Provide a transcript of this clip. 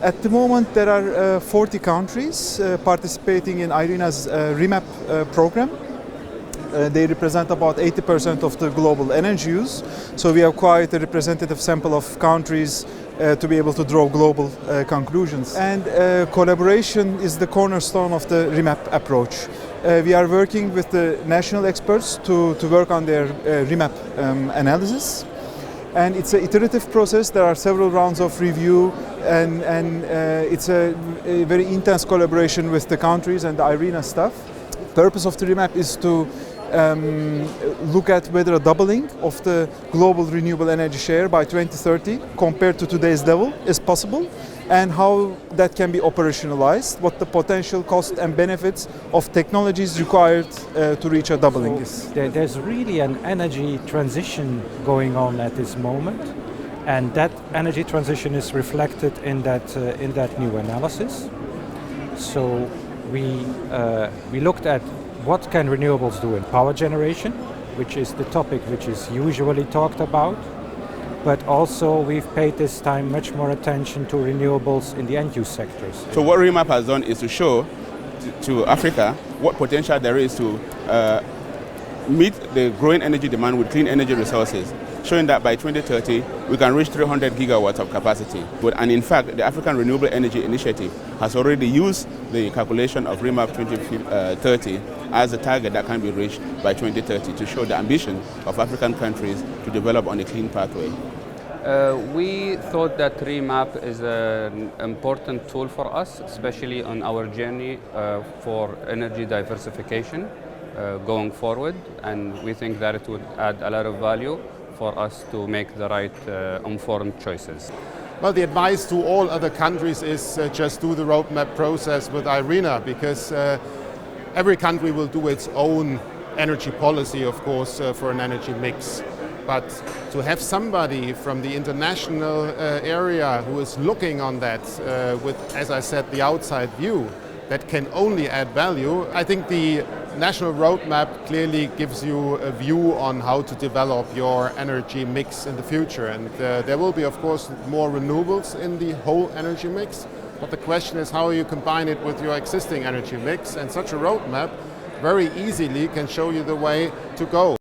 At the moment, there are 40 countries participating in IRENA's REmap program. They represent about 80% of the global energy use. So we have quite a representative sample of countries to be able to draw global conclusions. And collaboration is the cornerstone of the REmap approach. We are working with the national experts to work on their REmap analysis. And it's an iterative process. There are several rounds of review, and it's a very intense collaboration with the countries and the IRENA staff. The purpose of the REmap is to look at whether a doubling of the global renewable energy share by 2030 compared to today's level is possible, and how that can be operationalized, what the potential cost and benefits of technologies required to reach a doubling is. There's really an energy transition going on at this moment, and that energy transition is reflected in that new analysis. So we looked at what can renewables do in power generation, which is the topic which is usually talked about, but also we've paid this time much more attention to renewables in the end-use sectors. So what REmap has done is to show to Africa what potential there is to meet the growing energy demand with clean energy resources, showing that by 2030 we can reach 300 gigawatts of capacity. And in fact, the African Renewable Energy Initiative has already used the calculation of REmap 2030 as a target that can be reached by 2030 to show the ambition of African countries to develop on a clean pathway. We thought that REmap is an important tool for us, especially on our journey for energy diversification going forward, and we think that it would add a lot of value for us to make the right informed choices. Well, the advice to all other countries is just do the roadmap process with IRENA, because every country will do its own energy policy, of course, for an energy mix. But to have somebody from the international area who is looking on that with, as I said, the outside view, that can only add value. I think the national roadmap clearly gives you a view on how to develop your energy mix in the future. And there will be, of course, more renewables in the whole energy mix. But the question is how you combine it with your existing energy mix. And such a roadmap very easily can show you the way to go.